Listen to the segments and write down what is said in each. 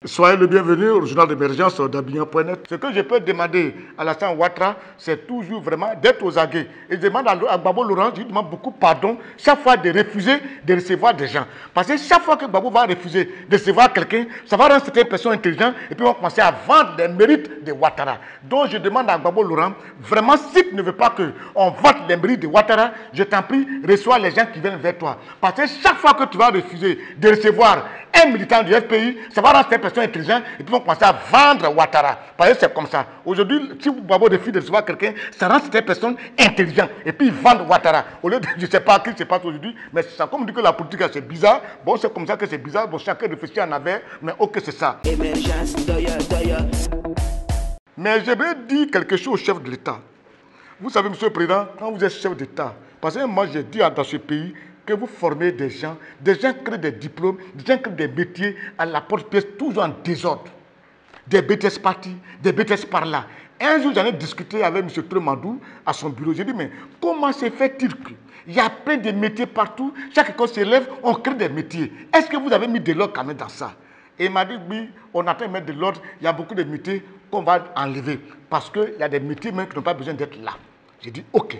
Soyez le bienvenu au journal d'émergence d'Abidjan.net. Ce que je peux demander à Alassane Ouattara, c'est toujours vraiment d'être aux aguets. Et je demande à Gbagbo Laurent, je lui demande beaucoup pardon, chaque fois de refuser de recevoir des gens. Parce que chaque fois que Gbagbo va refuser de recevoir quelqu'un, ça va rendre certaines personnes intelligentes et puis on va commencer à vendre les mérites de Ouattara. Donc je demande à Gbagbo Laurent, vraiment, si tu ne veux pas qu'on vende les mérites de Ouattara, je t'en prie, reçois les gens qui viennent vers toi. Parce que chaque fois que tu vas refuser de recevoir un militant du FPI, ça va rendre certaines personnes intelligentes et puis on va commencer à vendre Ouattara. Parce que c'est comme ça. Aujourd'hui, si Gbagbo refuse de recevoir quelqu'un, ça rend certaines personnes intelligentes et puis ils vendent Ouattara. Au lieu de, je ne sais pas ce qui se passe aujourd'hui, mais ça, comme on dit que la politique c'est bizarre, bon c'est comme ça que c'est bizarre, bon chacun réfléchit en avait, mais ok c'est ça. Mais je vais dire quelque chose au chef de l'État. Vous savez, Monsieur le Président, quand vous êtes chef d'État, parce que moi j'ai dit dans ce pays que vous formez des gens créent des diplômes, des gens créent des métiers à la porte-pièce, toujours en désordre. Des BTS par-ci, des BTS par-là. Un jour, j'en ai discuté avec M. Tremandou à son bureau. J'ai dit, mais comment se fait-il qu'il y a plein de métiers partout, chaque école s'élève, on crée des métiers. Est-ce que vous avez mis de l'ordre quand même dans ça? Et il m'a dit, oui, on a fait mettre de l'ordre, il y a beaucoup de métiers qu'on va enlever. Parce qu'il y a des métiers même qui n'ont pas besoin d'être là. J'ai dit, ok.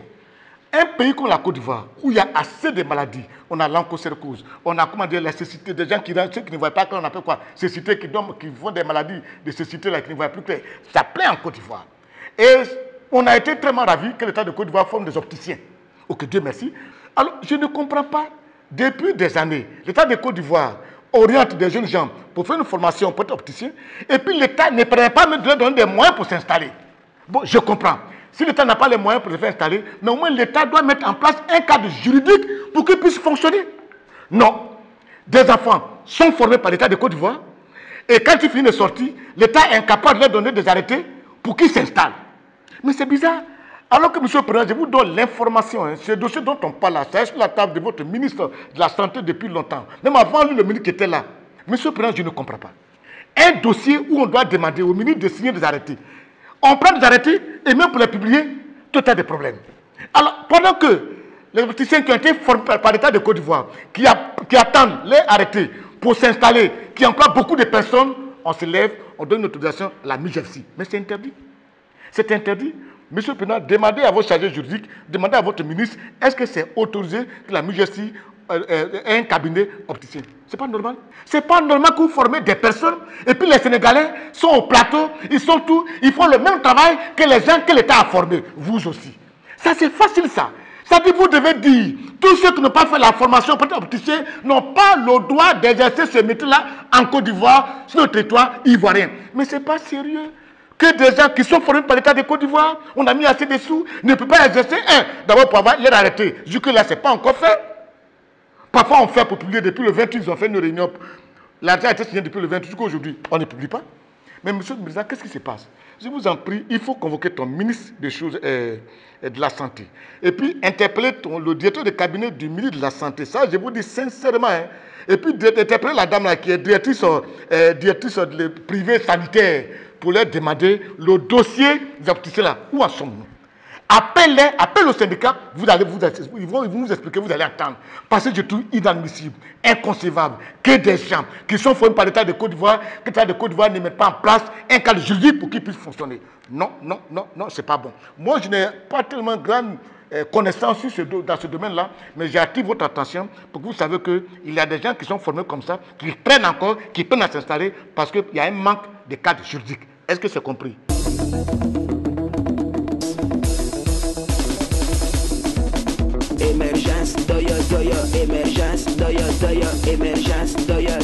Un pays comme la Côte d'Ivoire, où il y a assez de maladies, on a l'onchocercose, on a comment dire, la cécité, des gens qui ne voient pas, qu'on appelle quoi, cécité, qui font des maladies de cécité là, qui ne voient plus clair. Ça plaît en Côte d'Ivoire. Et on a été très ravis que l'État de Côte d'Ivoire forme des opticiens. Ok, Dieu merci. Alors, je ne comprends pas, depuis des années, l'État de Côte d'Ivoire oriente des jeunes gens pour faire une formation pour être opticien, et puis l'État ne prend pas de leur donner des moyens pour s'installer. Bon, je comprends. Si l'État n'a pas les moyens pour se faire installer, mais au moins l'État doit mettre en place un cadre juridique pour qu'il puisse fonctionner. Non. Des enfants sont formés par l'État de Côte d'Ivoire et quand ils finissent de sortir, l'État est incapable de leur donner des arrêtés pour qu'ils s'installent. Mais c'est bizarre. Alors que, Monsieur le Président, je vous donne l'information. Ce dossier dont on parle là, c'est sur la table de votre ministre de la Santé depuis longtemps. Même avant lui, le ministre qui était là. Monsieur le Président, je ne comprends pas. Un dossier où on doit demander au ministre de signer des arrêtés. On prend des arrêtés et même pour les publier, tout a des problèmes. Alors, pendant que les opticiens qui ont été formés par l'État de Côte d'Ivoire, qui attendent les arrêtés pour s'installer, qui emploient beaucoup de personnes, on se lève, on donne une autorisation à la MIGEFSI. Mais c'est interdit. C'est interdit. Monsieur le Président, demandez à vos chargés juridiques, demandez à votre ministre, est-ce que c'est autorisé que la MIGEFSI ait un cabinet opticien? C'est pas normal. C'est pas normal que vous formez des personnes et puis les Sénégalais sont au plateau, ils sont tous, ils font le même travail que les gens que l'État a formés. Vous aussi. Ça c'est facile ça. Ça dit vous devez dire, tous ceux qui n'ont pas fait la formation pour être opticien n'ont pas le droit d'exercer ce métier-là en Côte d'Ivoire, sur le territoire ivoirien. Mais c'est pas sérieux. Que des gens qui sont formés par l'État de Côte d'Ivoire, on a mis assez de sous, ne peuvent pas exercer d'abord pour avoir les arrêtés. Jusque-là, ce n'est pas encore fait. Parfois, on fait pour publier depuis le 28, ils ont fait une réunion. L'argent a été signé depuis le 28 jusqu'à aujourd'hui. On ne publie pas. Mais Monsieur le Président, qu'est-ce qui se passe? Je vous en prie, il faut convoquer ton ministre des choses de la Santé. Et puis interpeller le directeur de cabinet du ministre de la Santé. Ça, je vous dis sincèrement. Hein. Et puis interpeller la dame là qui est directrice privée sanitaire pour leur demander le dossier des opticiens là. Où en sommes-nous? Appelle le syndicat, ils vont vous expliquer, vous allez attendre. Parce que je trouve inadmissible, inconcevable que des gens qui sont formés par l'État de Côte d'Ivoire, que l'État de Côte d'Ivoire ne mette pas en place un cadre juridique pour qu'il puisse fonctionner. Non, non, non, non, c'est pas bon. Moi, je n'ai pas tellement grande connaissance dans ce domaine-là, mais j'attire votre attention pour que vous savez qu'il y a des gens qui sont formés comme ça, qui prennent à s'installer parce qu'il y a un manque de cadre juridique. Est-ce que c'est compris? Emergence, doya, émergence, doya, émergence, doya.